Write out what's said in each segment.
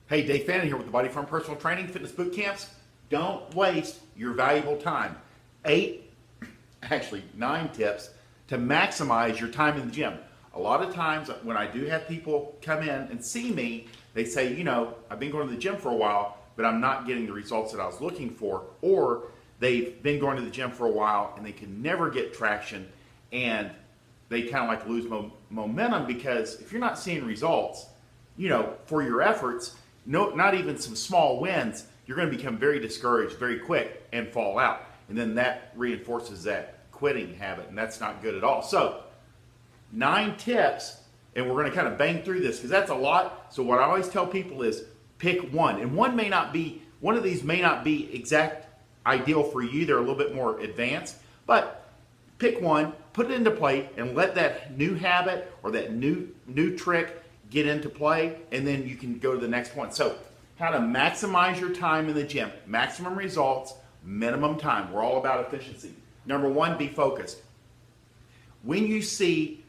Hey, Dave Fannin here with the Body Form Personal Training Fitness Bootcamps. Don't waste your valuable time. 9 tips to maximize your time in the gym. A lot of times when I do have people come in and see me, they say, I've been going to the gym for a while, but I'm not getting the results that I was looking for. Or they've been going to the gym for a while and they can never get traction, and they kind of like lose momentum because if you're not seeing results, for your efforts, not even some small wins, you're going to become very discouraged very quick and fall out. And then that reinforces that quitting habit, and that's not good at all. So 9 tips, and we're going to kind of bang through this because that's a lot. So what I always tell people is pick one. And one of these may not be exact ideal for you. They're a little bit more advanced, but pick one, put it into play, and let that new habit or that new trick get into play, and then you can go to the next one. So how to maximize your time in the gym. Maximum results, minimum time. We're all about efficiency. Number 1, be focused. When you see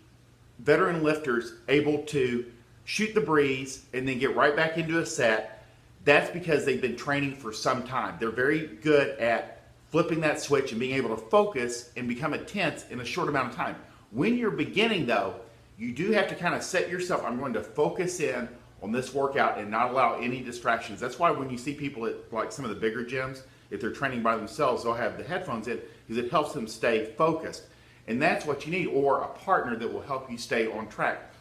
veteran lifters able to shoot the breeze and then get right back into a set, that's because they've been training for some time. They're very good at flipping that switch and being able to focus and become intense in a short amount of time. When you're beginning though, you do have to kind of set yourself, I'm going to focus in on this workout and not allow any distractions. That's why when you see people at like some of the bigger gyms, if they're training by themselves, they'll have the headphones in because it helps them stay focused. And that's what you need, or a partner that will help you stay on track.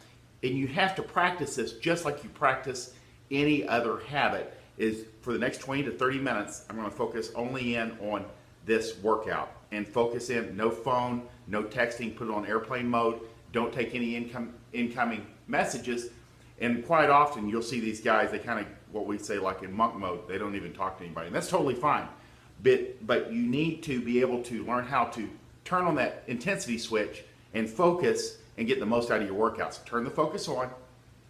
And you have to practice this just like you practice any other habit. Is for the next 20 to 30 minutes, I'm going to focus only in on this workout and focus in, no phone, no texting, put it on airplane mode. Don't take any incoming messages. And quite often you'll see these guys, they kind of, what we say like in monk mode, they don't even talk to anybody. And that's totally fine. But you need to be able to learn how to turn on that intensity switch and focus and get the most out of your workouts. Turn the focus on,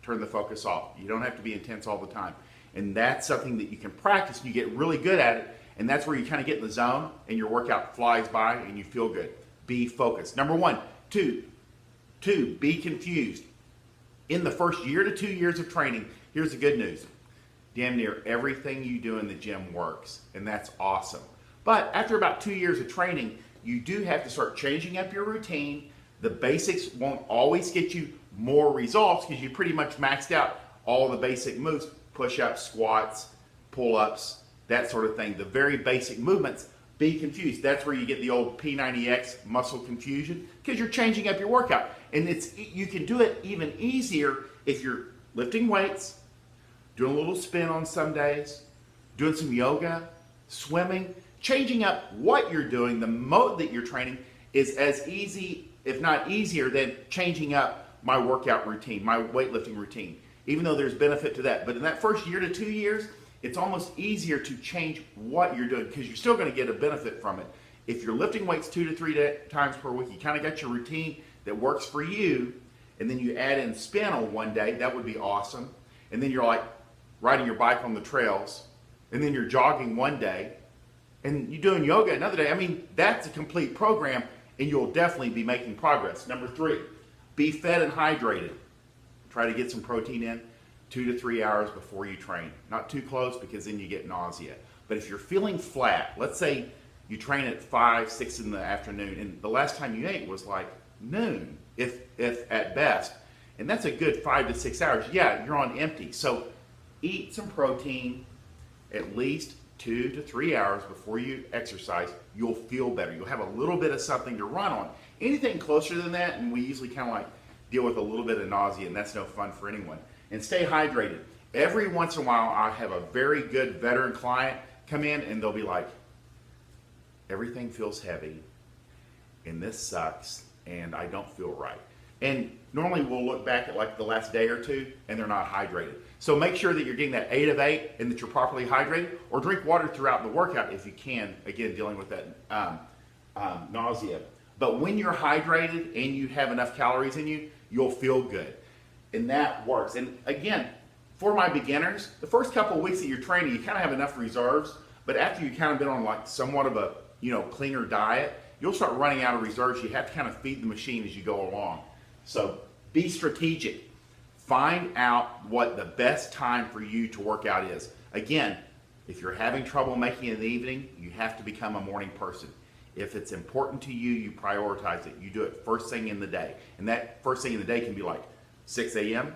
turn the focus off. You don't have to be intense all the time. And that's something that you can practice and you get really good at it. And that's where you kind of get in the zone and your workout flies by and you feel good. Be focused. Number 1. Two, be confused. In the first year to 2 years of training, here's the good news. Damn near everything you do in the gym works, and that's awesome. But after about 2 years of training, you do have to start changing up your routine. The basics won't always get you more results because you pretty much maxed out all the basic moves, push-ups, squats, pull-ups, that sort of thing. The very basic movements. Be confused. That's where you get the old P90X muscle confusion because you're changing up your workout. And you can do it even easier if you're lifting weights, doing a little spin on some days, doing some yoga, swimming. Changing up what you're doing, the mode that you're training is as easy, if not easier, than changing up my workout routine, my weightlifting routine, even though there's benefit to that. But in that first year to 2 years, it's almost easier to change what you're doing because you're still going to get a benefit from it. If you're lifting weights 2 to 3 times per week, you kind of got your routine that works for you, and then you add in spin on one day, that would be awesome. And then you're like riding your bike on the trails, and then you're jogging one day, and you're doing yoga another day. I mean, that's a complete program, and you'll definitely be making progress. Number 3, be fed and hydrated. Try to get some protein in 2 to 3 hours before you train. Not too close because then you get nausea. But if you're feeling flat, let's say you train at 5, 6 in the afternoon, and the last time you ate was like noon, if at best, and that's a good 5 to 6 hours. Yeah, you're on empty. So eat some protein at least 2 to 3 hours before you exercise. You'll feel better. You'll have a little bit of something to run on. Anything closer than that, and we usually kind of like deal with a little bit of nausea, and that's no fun for anyone. And stay hydrated. Every once in a while, I have a very good veteran client come in and they'll be like, everything feels heavy and this sucks and I don't feel right. And normally we'll look back at like the last day or two and they're not hydrated. So make sure that you're getting that 8 of 8 and that you're properly hydrated, or drink water throughout the workout if you can, again, dealing with that nausea. But when you're hydrated and you have enough calories in you, you'll feel good. And that works. And again, for my beginners, the first couple of weeks that you're training, you kind of have enough reserves, but after you've kind of been on like somewhat of a cleaner diet, you'll start running out of reserves. You have to kind of feed the machine as you go along. So be strategic. Find out what the best time for you to work out is. Again, if you're having trouble making it in the evening, you have to become a morning person. If it's important to you, you prioritize it. You do it first thing in the day. And that first thing in the day can be like 6 a.m.,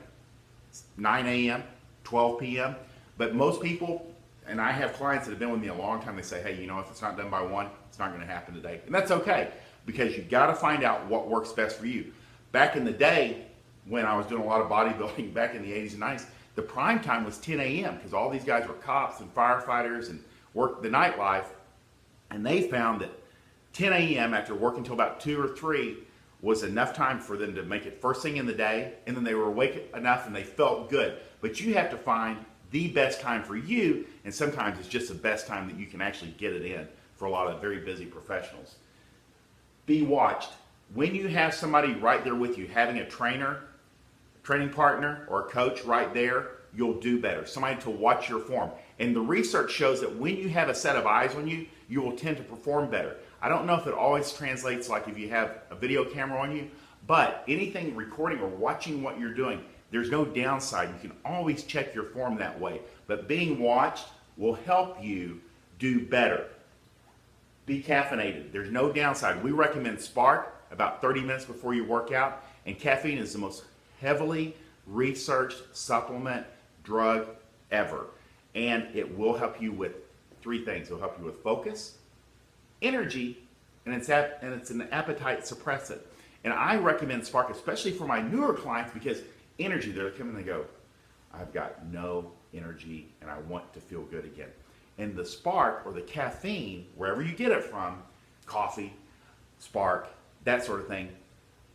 9 a.m., 12 p.m. But most people, and I have clients that have been with me a long time, they say, hey, you know, if it's not done by 1, it's not going to happen today. And that's okay, because you got to find out what works best for you. Back in the day, when I was doing a lot of bodybuilding back in the 80s and 90s, the prime time was 10 a.m. because all these guys were cops and firefighters and worked the nightlife. And they found that 10 a.m. after working until about 2 or 3 was enough time for them to make it first thing in the day, and then they were awake enough and they felt good. But you have to find the best time for you, and sometimes it's just the best time that you can actually get it in for a lot of very busy professionals. Be watched. When you have somebody right there with you, having a training partner, or a coach right there, you'll do better. Somebody to watch your form. And the research shows that when you have a set of eyes on you, you will tend to perform better. I don't know if it always translates like if you have a video camera on you, but anything recording or watching what you're doing, there's no downside. You can always check your form that way. But being watched will help you do better. Be caffeinated. There's no downside. We recommend Spark about 30 minutes before you work out, and caffeine is the most heavily researched supplement drug ever. And it will help you with 3 things. It will help you with focus, energy, and it's an appetite suppressant. And I recommend Spark, especially for my newer clients, because energy, they're coming and they go, I've got no energy and I want to feel good again. And the Spark, or the caffeine, wherever you get it from, coffee, Spark, that sort of thing,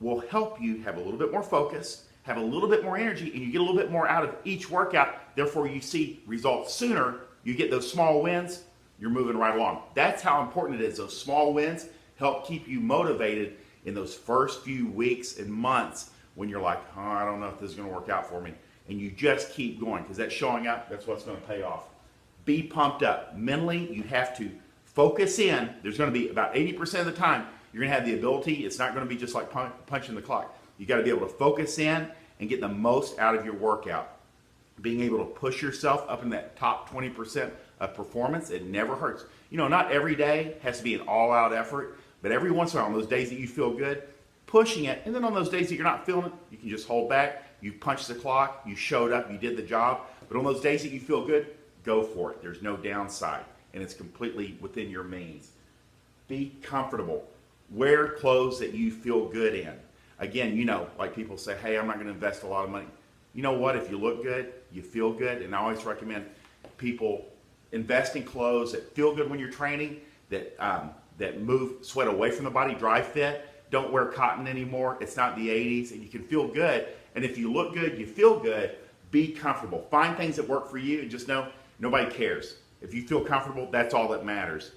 will help you have a little bit more focus, have a little bit more energy, and you get a little bit more out of each workout. Therefore, you see results sooner. You get those small wins, you're moving right along. That's how important it is. Those small wins help keep you motivated in those first few weeks and months when you're like, oh, I don't know if this is going to work out for me. And you just keep going, because that's showing up. That's what's going to pay off. Be pumped up. Mentally, you have to focus in. There's going to be about 80% of the time, you're going to have the ability. It's not going to be just like punching the clock. You got to be able to focus in and get the most out of your workout. Being able to push yourself up in that top 20% of performance, it never hurts. You know, not every day has to be an all-out effort, but every once in a while, on those days that you feel good, pushing it, and then on those days that you're not feeling it, you can just hold back. You punched the clock, you showed up, you did the job. But on those days that you feel good, go for it. There's no downside, and it's completely within your means. Be comfortable. Wear clothes that you feel good in. Again, you know, like people say, hey, I'm not going to invest a lot of money. You know what? If you look good, you feel good. And I always recommend people invest in clothes that feel good when you're training, that move sweat away from the body, dry fit. Don't wear cotton anymore. It's not the 80s, and you can feel good. And if you look good, you feel good, be comfortable. Find things that work for you, and just know nobody cares. If you feel comfortable, that's all that matters.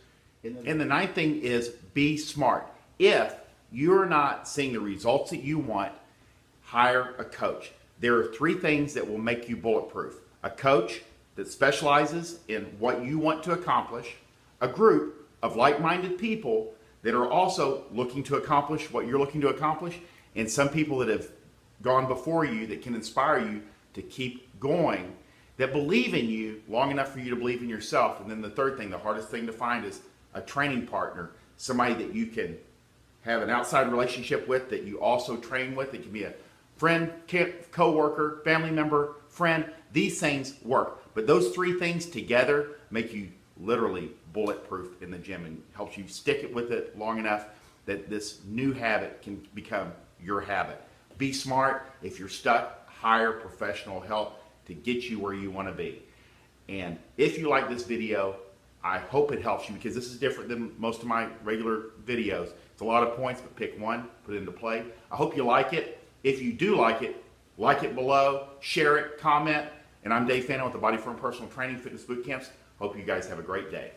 And the 9th thing is be smart. If you're not seeing the results that you want, hire a coach. There are 3 things that will make you bulletproof. A coach that specializes in what you want to accomplish, a group of like-minded people that are also looking to accomplish what you're looking to accomplish, and some people that have gone before you that can inspire you to keep going, that believe in you long enough for you to believe in yourself. And then the 3rd thing, the hardest thing to find, is a training partner, somebody that you can have an outside relationship with, that you also train with. It can be a friend, co-worker, family member, friend. These things work. But those 3 things together make you literally bulletproof in the gym, and helps you stick it with it long enough that this new habit can become your habit. Be smart. If you're stuck, hire professional help to get you where you want to be. And if you like this video, I hope it helps you, because this is different than most of my regular videos. It's a lot of points, but pick one, put it into play. I hope you like it. If you do like it below, share it, comment. And I'm Dave Fannin with the Body Firm Personal Training Fitness Bootcamps. Hope you guys have a great day.